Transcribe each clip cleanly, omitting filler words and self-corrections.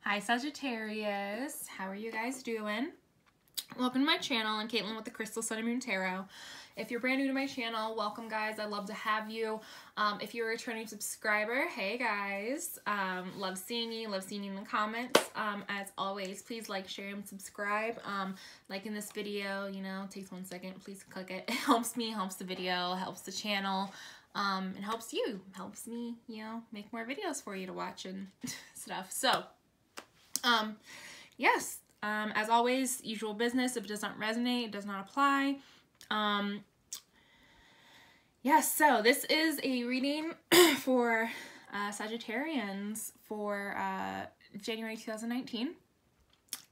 Hi Sagittarius, how are you guys doing? Welcome to my channel. I'm Caitlin with the Crystal Sun and Moon Tarot. If you're brand new to my channel, welcome guys. I love to have you. If you're a returning subscriber, hey guys. Love seeing you in the comments. As always, please like, share, and subscribe. Like in this video, you know, it takes 1 second. Please click it. It helps me, helps the video, helps the channel. It helps you, helps me, you know, make more videos for you to watch and stuff. So, yes, as always, usual business. If it does not resonate, it does not apply. Yes, so this is a reading for Sagittarians for January 2019.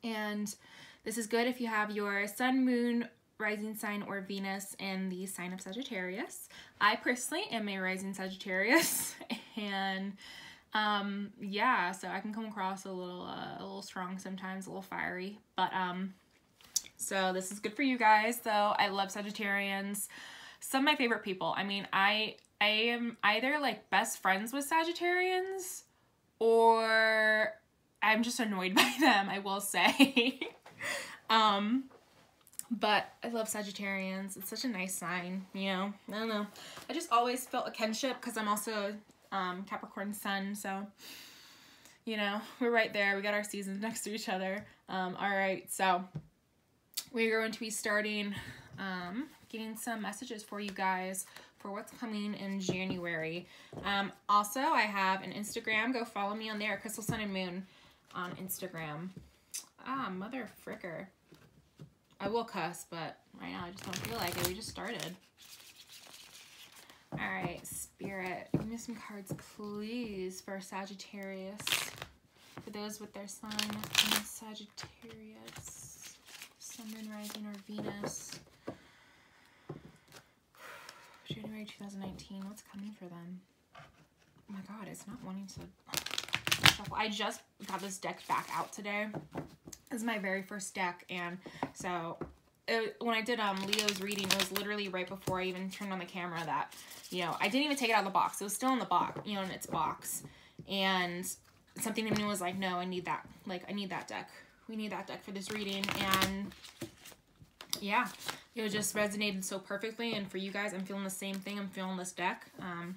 And this is good if you have your sun, moon, rising sign, or Venus in the sign of Sagittarius. I personally am a rising Sagittarius, and yeah, so I can come across a little strong sometimes, a little fiery, but so this is good for you guys though. I love Sagittarians. Some of my favorite people. I mean, I am either like best friends with Sagittarians or I'm just annoyed by them, I will say. But I love Sagittarians. It's such a nice sign, you know. I don't know. I just always felt a kinship because I'm also Capricorn sun, so you know, we're right there. We got our seasons next to each other. All right, so we're going to be starting getting some messages for you guys for what's coming in January. Also, I have an Instagram. Go follow me on there, Crystal Sun and Moon on Instagram. Mother fricker. I will cuss, but right now I just don't feel like it. We just started. All right, Spirit, give me some cards, please, for Sagittarius. For those with their sign in Sagittarius, Sun, Moon, Rising, or Venus. January 2019, what's coming for them? Oh my God, it's not wanting to shuffle. I just got this deck back out today. This is my very first deck, and so when I did Leo's reading, it was literally right before I even turned on the camera that, you know, I didn't even take it out of the box. It was still in the box, you know, in its box. And something in me was like, no, I need that. Like, I need that deck. We need that deck for this reading. And yeah, it just resonated so perfectly. And for you guys, I'm feeling the same thing. I'm feeling this deck. Come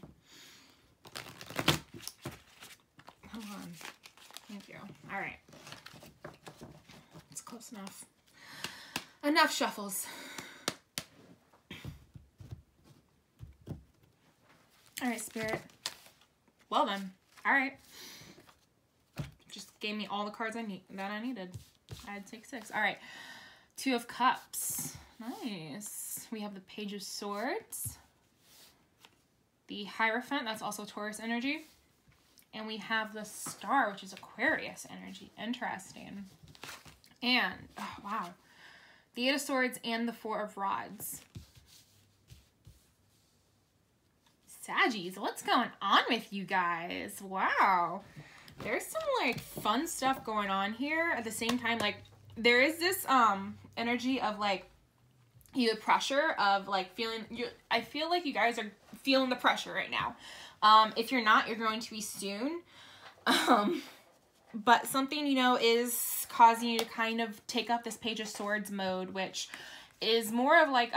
on. Thank you. All right. It's close enough. Enough shuffles. All right, Spirit. Well done. All right. Just gave me all the cards I needed. I had to take 6. All right. 2 of Cups. Nice. We have the Page of Swords. The Hierophant. That's also Taurus energy. And we have the Star, which is Aquarius energy. Interesting. And, oh, wow. The 8 of Swords and the 4 of Rods. Saggies, what's going on with you guys? Wow. There's some, like, fun stuff going on here. At the same time, like, there is this energy of, like, the pressure of, like, I feel like you guys are feeling the pressure right now. If you're not, you're going to be soon. But something, you know, is causing you to kind of take up this Page of Swords mode, which is more of like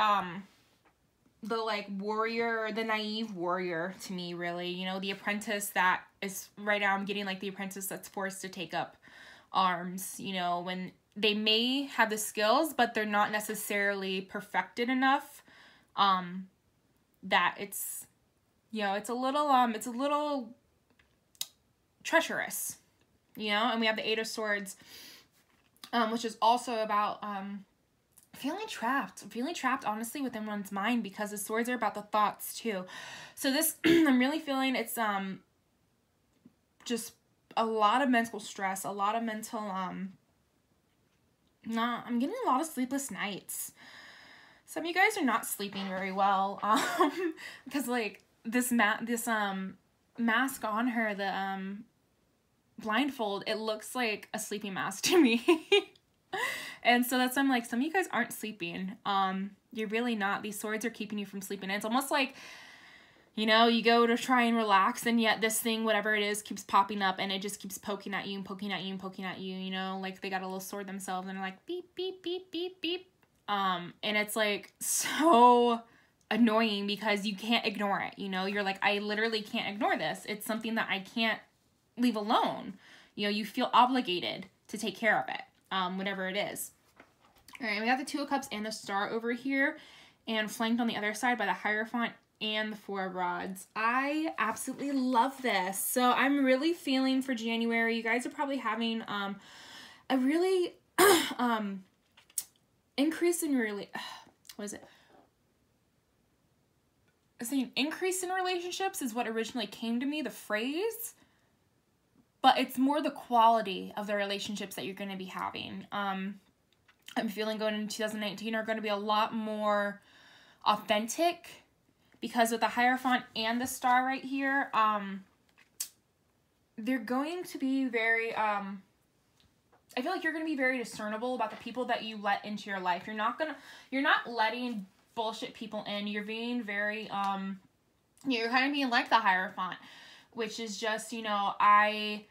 the like warrior, the naive warrior to me, really. You know, the apprentice that is right now. I'm getting like the apprentice that's forced to take up arms. You know, when they may have the skills, but they're not necessarily perfected enough. That it's, you know, it's a little treacherous. You know, and we have the 8 of Swords, which is also about feeling trapped, honestly, within one's mind, because the swords are about the thoughts too. So this, I'm really feeling it's just a lot of mental stress, a lot of mental I'm getting a lot of sleepless nights. Some of you guys are not sleeping very well, because like this mask on her, the blindfold, it looks like a sleeping mask to me. And so that's why I'm like, some of you guys aren't sleeping. You're really not. These swords are keeping you from sleeping. And it's almost like You know, you go to try and relax, and yet this thing, whatever it is, keeps popping up, and it just keeps poking at you and poking at you and poking at you, you know, like they got a little sword themselves, and they're like, beep, beep, beep, beep, beep. And it's like so annoying because you can't ignore it, you know, you're like, I literally can't ignore this. It's something that I can't leave alone. You know, you feel obligated to take care of it, whatever it is. All right, we got the Two of Cups and the Star over here, and flanked on the other side by the Hierophant and the Four of Rods. I absolutely love this. So I'm really feeling for January. You guys are probably having a really increase in what is it? I was saying increase in relationships is what originally came to me, the phrase. But it's more the quality of the relationships that you're going to be having. I'm feeling going into 2019 are going to be a lot more authentic, because with the Hierophant and the Star right here, they're going to be very, I feel like you're going to be very discernible about the people that you let into your life. You're not letting bullshit people in. You're being very, you're kind of being like the Hierophant, which is just, you know, I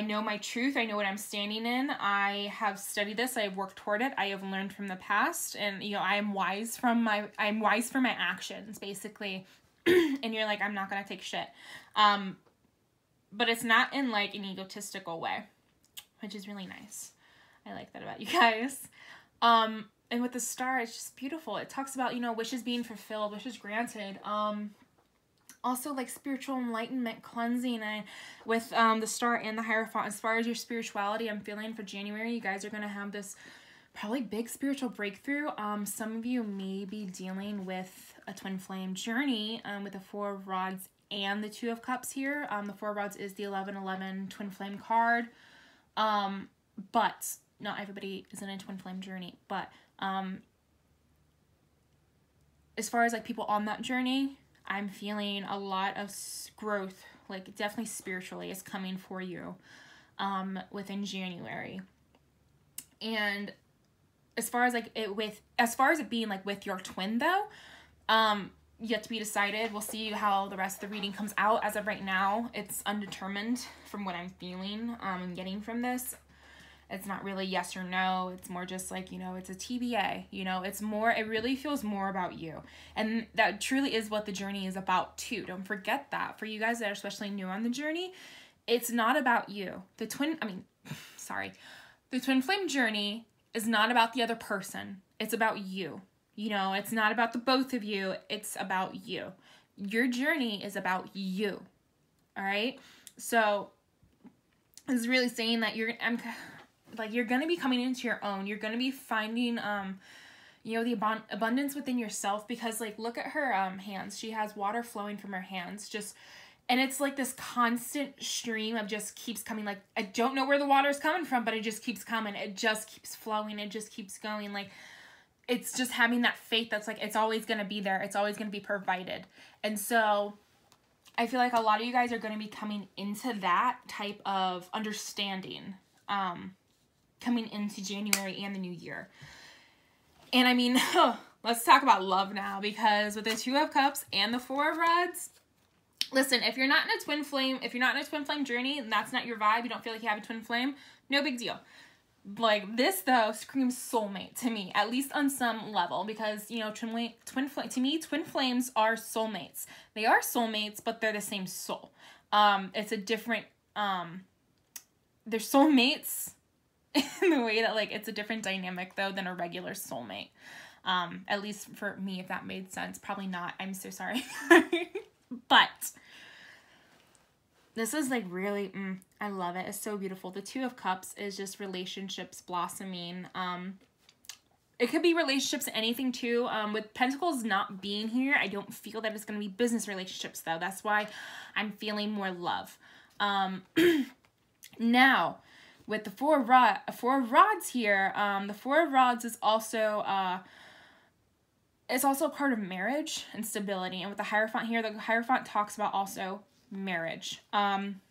know my truth. I know what I'm standing in. I have studied this. I have worked toward it. I have learned from the past, and you know, I'm wise for my actions, basically. And you're like, I'm not gonna take shit. But it's not in like an egotistical way, which is really nice. I like that about you guys. And with the Star, it's just beautiful. It talks about, you know, wishes being fulfilled, wishes granted. Also like spiritual enlightenment, cleansing, and with the Star and the Hierophant. As far as your spirituality, I'm feeling for January, you guys are going to have this probably big spiritual breakthrough. Some of you may be dealing with a twin flame journey with the Four of Rods and the Two of Cups here. The Four of Rods is the 11-11 twin flame card. But not everybody is in a twin flame journey. But as far as like people on that journey, I'm feeling a lot of growth, like definitely spiritually, is coming for you within January. And as far as like it being like with your twin though, yet to be decided. We'll see how the rest of the reading comes out. As of right now, it's undetermined from what I'm feeling and getting from this. It's not really yes or no. It's more just like, you know, it's a TBA, you know, it's more, it really feels more about you. And that truly is what the journey is about too. Don't forget that. For you guys that are especially new on the journey, it's not about you. The twin flame journey is not about the other person. It's about you. You know, it's not about the both of you. It's about you. Your journey is about you. All right. So it's really saying that you're going to be coming into your own. You're going to be finding, you know, the abundance within yourself, because like, look at her hands. She has water flowing from her hands, and it's like this constant stream of just keeps coming. Like, I don't know where the water is coming from, but it just keeps coming. It just keeps flowing. It just keeps going. Like, it's just having that faith that's like, it's always going to be there. It's always going to be provided. And so I feel like a lot of you guys are going to be coming into that type of understanding, coming into January and the new year. And I mean, let's talk about love now, because with the Two of Cups and the Four of Rods, listen, if you're not in a twin flame journey, and that's not your vibe, you don't feel like you have a twin flame, no big deal. Like, this though screams soulmate to me, at least on some level, because, you know, to me, twin flames are soulmates. They are soulmates, but they're the same soul. It's a different, they're soulmates in the way that, like, it's a different dynamic though than a regular soulmate. At least for me, if that made sense. Probably not. I'm so sorry. But this is like really, I love it. It's so beautiful. The Two of Cups is just relationships blossoming. It could be relationships, anything too. With Pentacles not being here, I don't feel that it's going to be business relationships though. That's why I'm feeling more love. Now, with the Four of Rods here, the Four of Rods is also, it's also a part of marriage and stability. And with the Hierophant here, the Hierophant talks about also marriage. And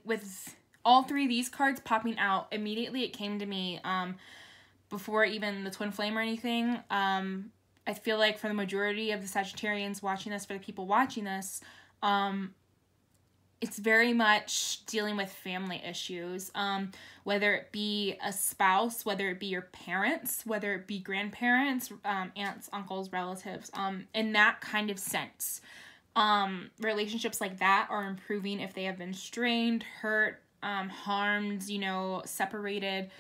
with all three of these cards popping out, immediately it came to me, before even the twin flame or anything, I feel like for the majority of the Sagittarians watching this, for the people watching this, it's very much dealing with family issues, whether it be a spouse, whether it be your parents, whether it be grandparents, aunts, uncles, relatives, in that kind of sense. Relationships like that are improving if they have been strained, hurt, harmed, you know, separated,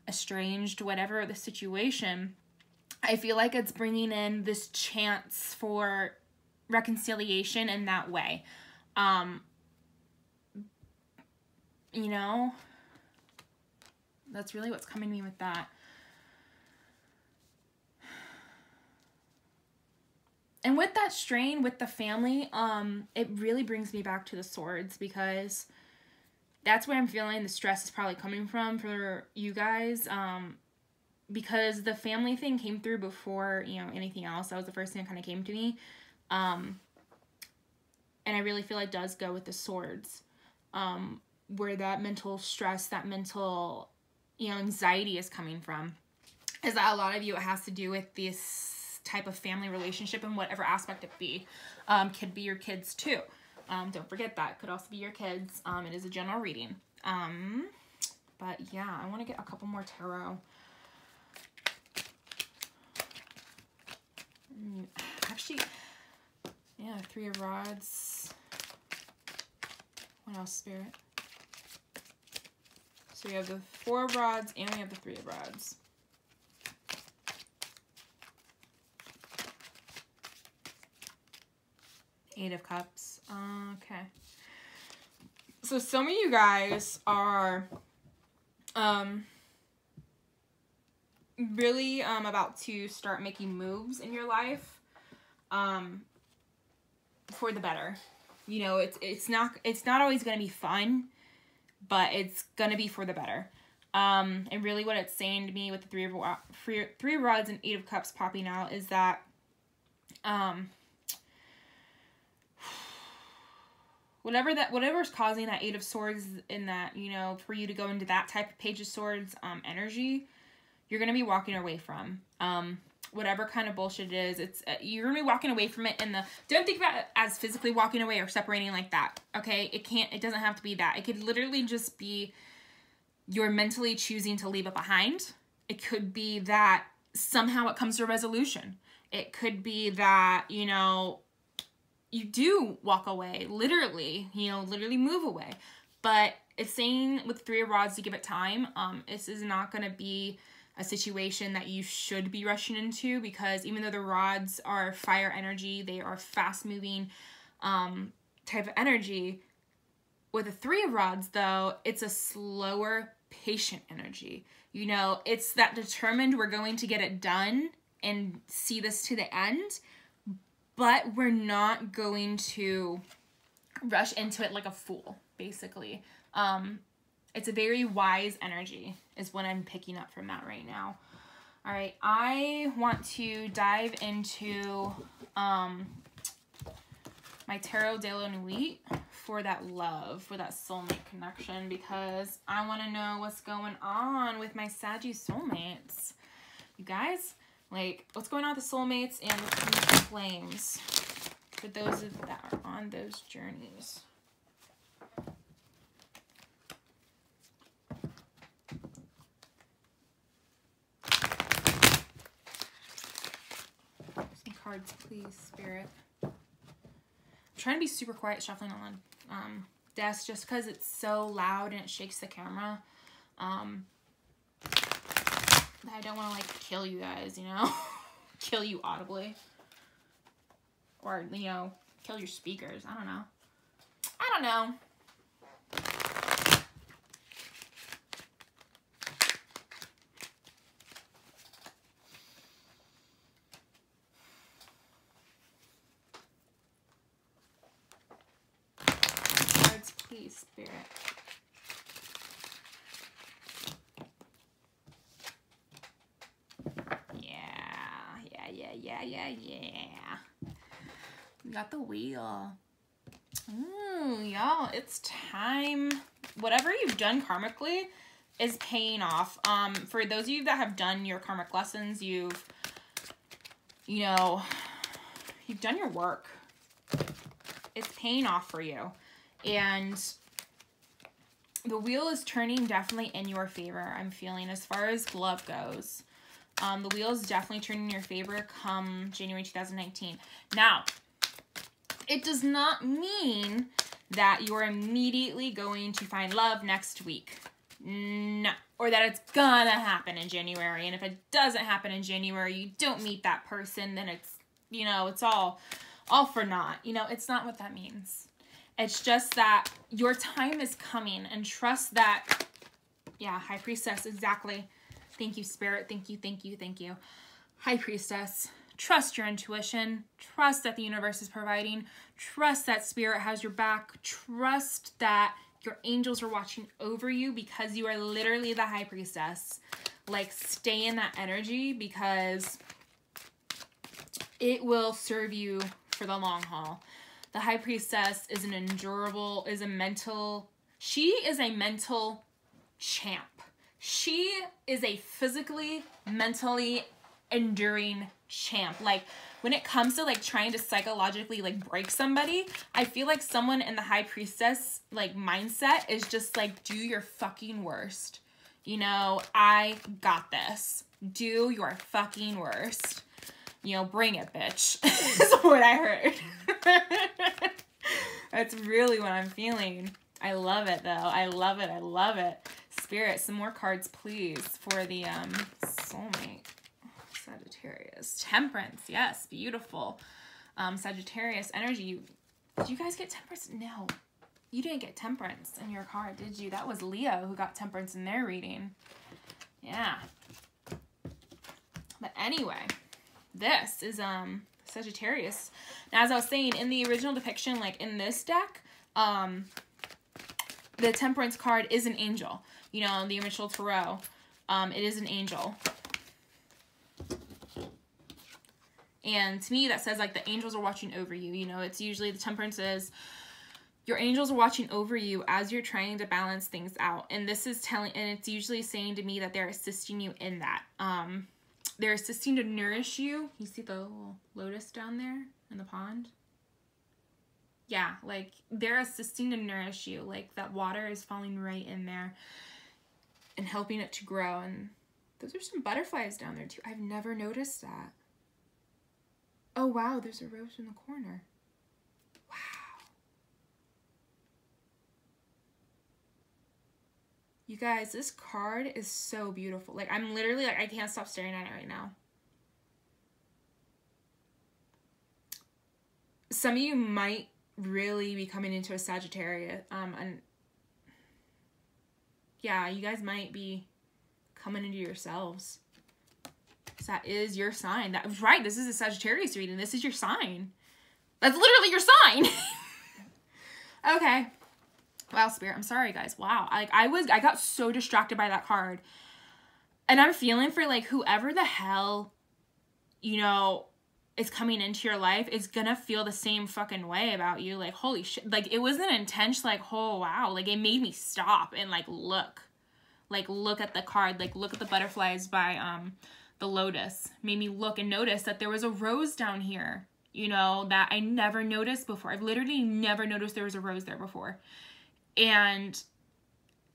estranged, whatever the situation. I feel like it's bringing in this chance for reconciliation in that way. You know, that's really what's coming to me with that. And with that strain, with the family, it really brings me back to the swords, because that's where I'm feeling the stress is probably coming from for you guys. Because the family thing came through before, you know, anything else. That was the first thing that kind of came to me. And I really feel it does go with the swords. Where that mental stress, that mental, you know, anxiety is coming from. Is that a lot of you, it has to do with this type of family relationship in whatever aspect it be. Could be your kids too. Don't forget that. Could also be your kids. It is a general reading. But yeah, I want to get a couple more tarot. Actually, yeah, 3 of Rods. What else, Spirit? So we have the 4 of Rods and we have the 3 of Rods. Eight of Cups. Okay. So some of you guys are really about to start making moves in your life for the better. You know, it's not always going to be fun, but it's going to be for the better. And really what it's saying to me with the 3 of Rods and 8 of Cups popping out is that whatever's causing that 8 of Swords in that, you know, for you to go into that type of Page of Swords energy, you're going to be walking away from. Whatever kind of bullshit it is, you're going to be walking away from it don't think about it as physically walking away or separating like that, okay? It doesn't have to be that. It could literally just be you're mentally choosing to leave it behind. It could be that somehow it comes to a resolution. It could be that, you know, you do walk away, literally, you know, literally move away. But it's saying with 3 of Rods to give it time. This is not going to be a situation that you should be rushing into, because even though the rods are fire energy, they are fast moving type of energy. With the 3 of Rods though, it's a slower, patient energy. You know, it's that determined we're going to get it done and see this to the end, but we're not going to rush into it like a fool, basically. It's a very wise energy is what I'm picking up from that right now. All right, I want to dive into my Tarot de la Nuit for that love, for that soulmate connection, because I want to know what's going on with my Saggy soulmates. You guys, like, what's going on with the soulmates and with the flames for those that are on those journeys. Some cards, please, Spirit. I'm trying to be super quiet shuffling on desk just because it's so loud and it shakes the camera. I don't want to, like, kill you guys, you know? Kill you audibly. Or, you know, kill your speakers. I don't know. I don't know. Cards, please, Spirit. Yeah. We got the wheel. Ooh, y'all, it's time. Whatever you've done karmically is paying off. For those of you that have done your karmic lessons, you've you know, you've done your work. It's paying off for you. And the wheel is turning definitely in your favor, I'm feeling, as far as love goes. The wheel is definitely turning in your favor come January 2019. Now, it does not mean that you're immediately going to find love next week. No. Or that it's gonna happen in January. And if it doesn't happen in January, you don't meet that person, then it's, you know, it's all for naught. You know, it's not what that means. It's just that your time is coming, and trust that, yeah, High Priestess, exactly. Thank you, Spirit. Thank you, thank you, thank you. High Priestess, trust your intuition. Trust that the universe is providing. Trust that Spirit has your back. Trust that your angels are watching over you, because you are literally the High Priestess. Like, stay in that energy, because it will serve you for the long haul. The High Priestess is an endurable, she is a mental champ. She is a physically, mentally enduring champ. Like, when it comes to, like, trying to psychologically, like, break somebody, I feel like someone in the High Priestess, like, mindset is just, like, do your fucking worst. You know, I got this. Do your fucking worst. You know, bring it, bitch. Is what I heard. That's really what I'm feeling. I love it, though. I love it. I love it. Spirit, some more cards, please, for the soulmate. Sagittarius. Temperance. Yes, beautiful. Sagittarius energy. Did you guys get temperance? No. You didn't get temperance in your card, did you? That was Leo who got temperance in their reading. Yeah. But anyway, this is Sagittarius. Now, as I was saying, in the original depiction, like in this deck, the temperance card is an angel. You know, the original tarot, it is an angel. And to me, that says, like, the angels are watching over you. You know, it's usually, the temperance is, your angels are watching over you as you're trying to balance things out. And this is telling, and it's usually saying to me that they're assisting you in that. They're assisting to nourish you. You see the little lotus down there in the pond? Yeah, like, they're assisting to nourish you. Like, that water is falling right in there and helping it to grow. And those are some butterflies down there, too. I've never noticed that. Oh, wow, there's a rose in the corner. Wow. You guys, this card is so beautiful. Like, I'm literally, like, I can't stop staring at it right now. Some of you might really be coming into a Sagittarius. And yeah, you guys might be coming into yourselves. So that is your sign. That was right. This is a Sagittarius reading. This is your sign. That's literally your sign. Okay. Wow, Spirit. I'm sorry, guys. Wow. Like, I got so distracted by that card. And I'm feeling for, like, whoever the hell, you know, is coming into your life is gonna feel the same fucking way about you. Like, holy shit. Like, it wasn't intense. Like, oh, wow. Like, it made me stop and, like, look. Like, look at the card. Like, look at the butterflies by, the lotus. Made me look and notice that there was a rose down here, you know, that I never noticed before. I've literally never noticed there was a rose there before. And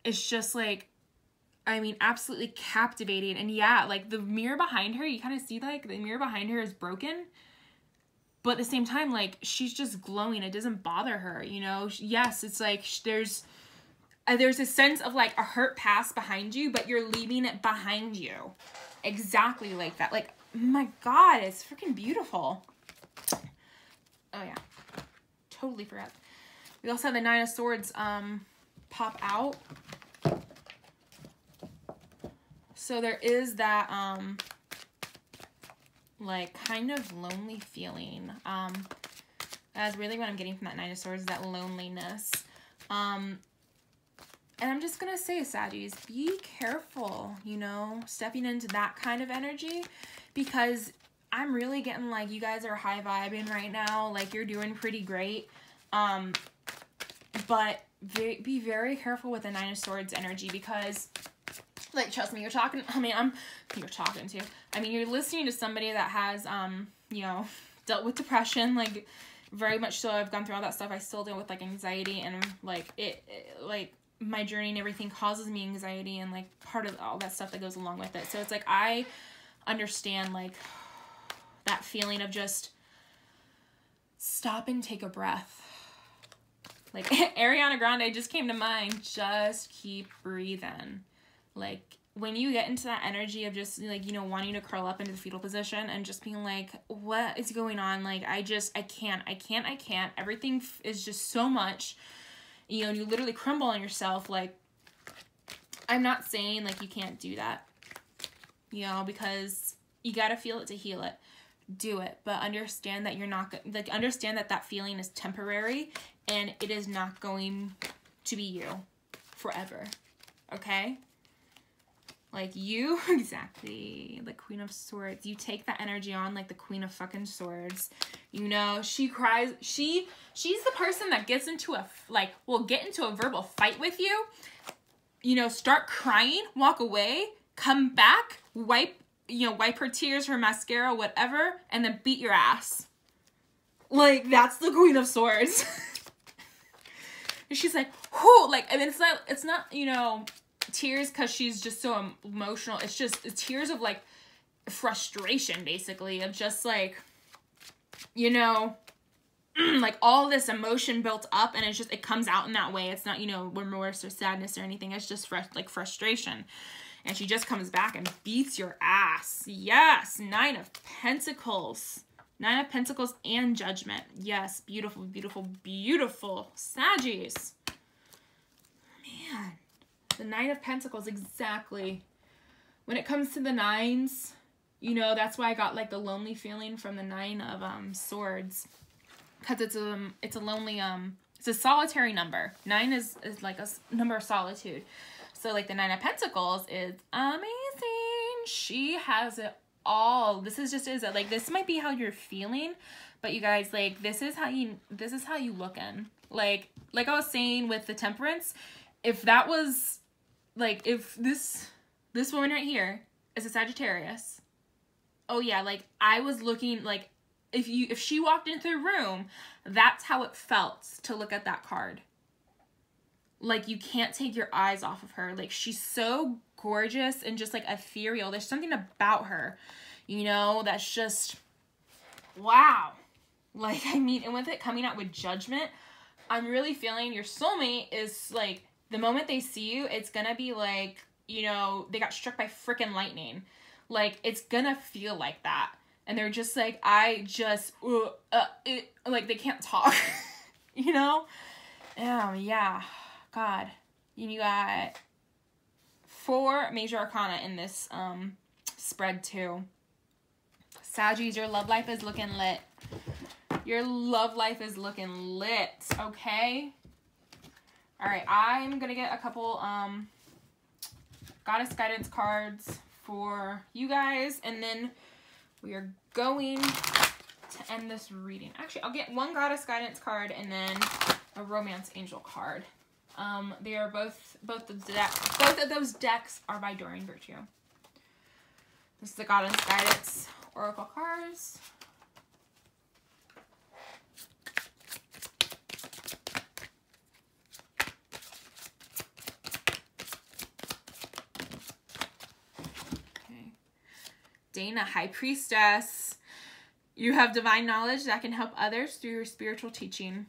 it's just like, I mean, absolutely captivating. And yeah, like, the mirror behind her, you kind of see, like, the mirror behind her is broken. But at the same time, like, she's just glowing. It doesn't bother her, you know? Yes, it's like there's a sense of, like, a hurt past behind you, but you're leaving it behind you. Exactly like that. Like, my God, it's freaking beautiful. Oh, yeah. Totally forgot. We also have the Nine of Swords pop out. So there is that, like, kind of lonely feeling. That's really what I'm getting from that Nine of Swords, is that loneliness. And I'm just going to say, Saggies, be careful, you know, stepping into that kind of energy, because I'm really getting, like, you guys are high vibing right now. Like, you're doing pretty great. But be very careful with the Nine of Swords energy, because, like, trust me, you're listening to somebody that has, you know, dealt with depression, like, very much so. I've gone through all that stuff. I still deal with, like, anxiety, and, like, like, my journey and everything causes me anxiety, and, like, part of all that stuff that goes along with it. So it's, like, I understand, like, that feeling of just stop and take a breath. Like, Ariana Grande just came to mind. Just keep breathing. Like, when you get into that energy of just, like, you know, wanting to curl up into the fetal position and just being like, what is going on? Like, I can't. Everything is just so much, you know, and you literally crumble on yourself. Like, I'm not saying, like, you can't do that, you know, because you got to feel it to heal it. Do it, but understand that you're not, like, understand that that feeling is temporary, and it is not going to be you forever, okay? Like, you, exactly, the Queen of Swords, you take that energy on like the Queen of fucking Swords, you know, she cries, she's the person that gets into a, like, will get into a verbal fight with you, you know, start crying, walk away, come back, wipe her tears, her mascara, whatever, and then beat your ass. Like, that's the Queen of Swords. And she's like, whoo, like, and it's not, you know, tears because she's just so emotional. It's just tears of, like, frustration, basically, of just, like, you know, like, all this emotion built up, and it's just, it comes out in that way. It's not, you know, remorse or sadness or anything. It's just, like, frustration. And she just comes back and beats your ass. Yes. 9 of Pentacles. 9 of Pentacles and Judgment. Yes. Beautiful, beautiful, beautiful. Saggies. Man. The 9 of Pentacles, exactly. When it comes to the 9s, you know, that's why I got, like, the lonely feeling from the 9 of Swords. Because it's a lonely, it's a solitary number. 9 is like a number of solitude. So, like, the 9 of Pentacles is amazing. She has it all. This is just, like, this might be how you're feeling, but you guys, like, this is how you looking. Like I was saying with the Temperance, if that was, like, if this woman right here is a Sagittarius, oh yeah, like, I was looking, like, if she walked into the room, that's how it felt to look at that card. Like, you can't take your eyes off of her. Like, she's so gorgeous and just, like, ethereal. There's something about her, you know, that's just, wow. Like, I mean, and with it coming out with Judgment, I'm really feeling your soulmate is, like, the moment they see you, it's gonna be like, you know, they got struck by freaking lightning. Like, it's gonna feel like that. And they're just like, like, they can't talk, you know? Yeah. God, you got 4 major arcana in this spread too. Saggies, your love life is looking lit. Your love life is looking lit, okay? All right, I'm gonna get a couple goddess guidance cards for you guys, and then we are going to end this reading. Actually, I'll get 1 goddess guidance card and then a romance angel card. They are both of those decks are by Doreen Virtue. This is the Goddess Guidance Oracle cards. Okay. Dana, High Priestess. You have divine knowledge that can help others through your spiritual teaching.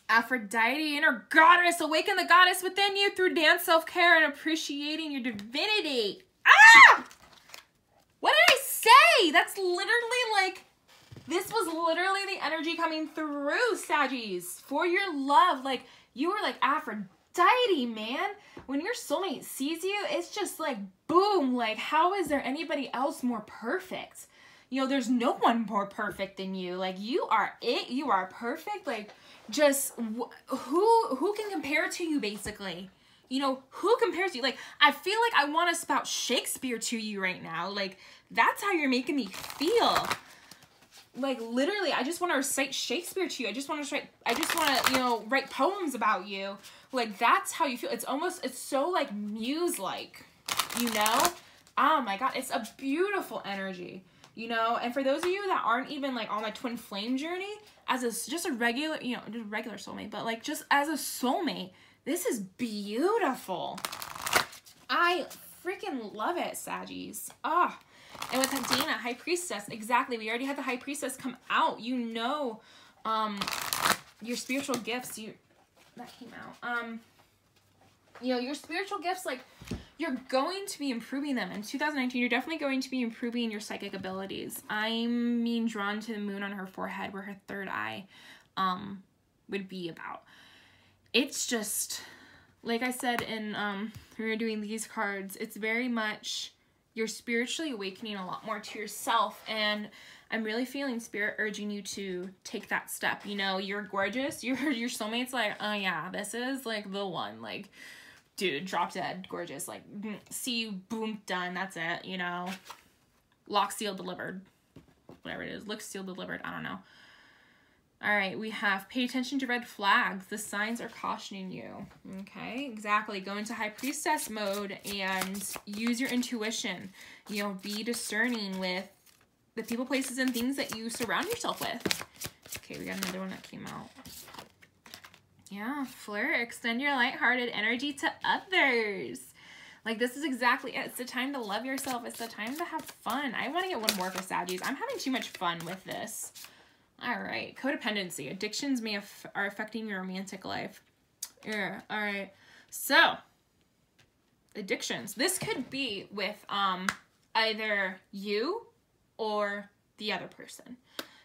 Aphrodite, inner goddess, awaken the goddess within you through dance, self-care, and appreciating your divinity. Ah! What did I say? That's literally like, this was literally the energy coming through, Saggies, for your love. Like, you were like Aphrodite, man. When your soulmate sees you, it's just like, boom. Like, how is there anybody else more perfect? You know, there's no one more perfect than you. Like, you are it. You are perfect. Like, just who can compare to you, basically? You know, who compares to you? Like, I feel like I want to spout Shakespeare to you right now. Like, that's how you're making me feel. Like, literally, I just want to recite Shakespeare to you. I just want to, you know, write poems about you. Like, that's how you feel. It's almost, it's so, like, muse-like, you know? Oh, my God. It's a beautiful energy. you know? And for those of you that aren't even like on my twin flame journey, as just a regular, you know, just a regular soulmate, but like just as a soulmate, this is beautiful. I freaking love it, Saggies. Ah. And with Dana, High Priestess, exactly. We already had the High Priestess come out. You know, your spiritual gifts, that came out. You know, your spiritual gifts, like, you're going to be improving them. In 2019, you're definitely going to be improving your psychic abilities. I'm being drawn to the moon on her forehead where her third eye would be about. It's just, like I said in, we were doing these cards, it's very much, you're spiritually awakening a lot more to yourself, and I'm really feeling spirit urging you to take that step. You know, you're gorgeous. Your soulmate's like, oh yeah, this is like the one. Like, dude, drop dead, gorgeous. Like, see you, boom, done. That's it. You know, lock, seal, delivered. Whatever it is, look, seal, delivered. I don't know. All right, we have pay attention to red flags. The signs are cautioning you. Okay, exactly. Go into High Priestess mode and use your intuition. You know, be discerning with the people, places, and things that you surround yourself with. Okay, we got another one that came out. Yeah, flirt. Extend your lighthearted energy to others. Like, this is exactly it. It's the time to love yourself. It's the time to have fun. I want to get one more for Saggies. I'm having too much fun with this. All right, codependency. Addictions are affecting your romantic life. Yeah, all right. So, addictions. This could be with either you or the other person,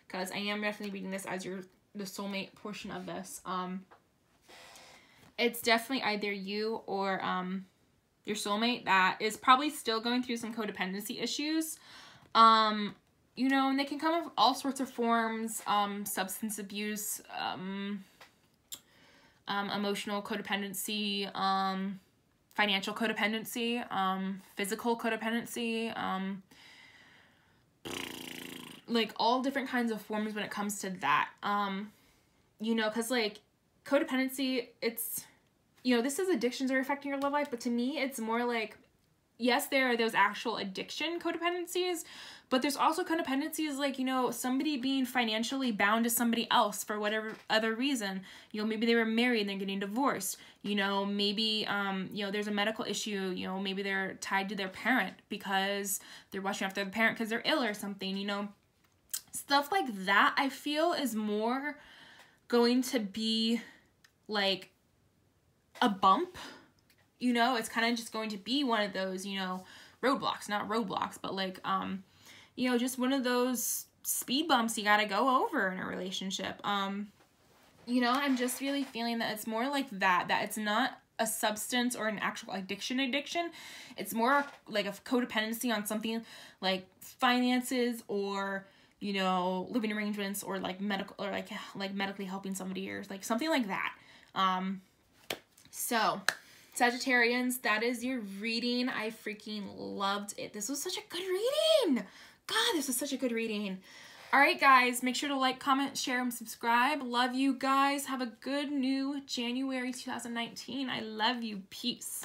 because I am definitely reading this as the soulmate portion of this. It's definitely either you or your soulmate that is probably still going through some codependency issues. You know, and they can come of all sorts of forms, substance abuse, emotional codependency, financial codependency, physical codependency, like all different kinds of forms when it comes to that. You know, because like codependency, it's, you know, this is addictions are affecting your love life, but to me, it's more like, yes, there are those actual addiction codependencies, but there's also codependencies like, you know, somebody being financially bound to somebody else for whatever other reason. You know, maybe they were married and they're getting divorced. You know, maybe, you know, there's a medical issue. You know, maybe they're tied to their parent because they're watching after the parent because they're ill or something, you know. Stuff like that, I feel, is more going to be like a bump. You know, it's kind of just going to be one of those, you know, roadblocks, not roadblocks, but like, you know, just one of those speed bumps you got to go over in a relationship. You know, I'm just really feeling that it's more like that it's not a substance or an actual addiction. It's more like a codependency on something like finances or, you know, living arrangements or like medical or like medically helping somebody or like something like that. So Sagittarians, that is your reading. I freaking loved it. This was such a good reading. God, this was such a good reading. All right, guys, make sure to like, comment, share, and subscribe. Love you guys. Have a good new January 2019. I love you. Peace.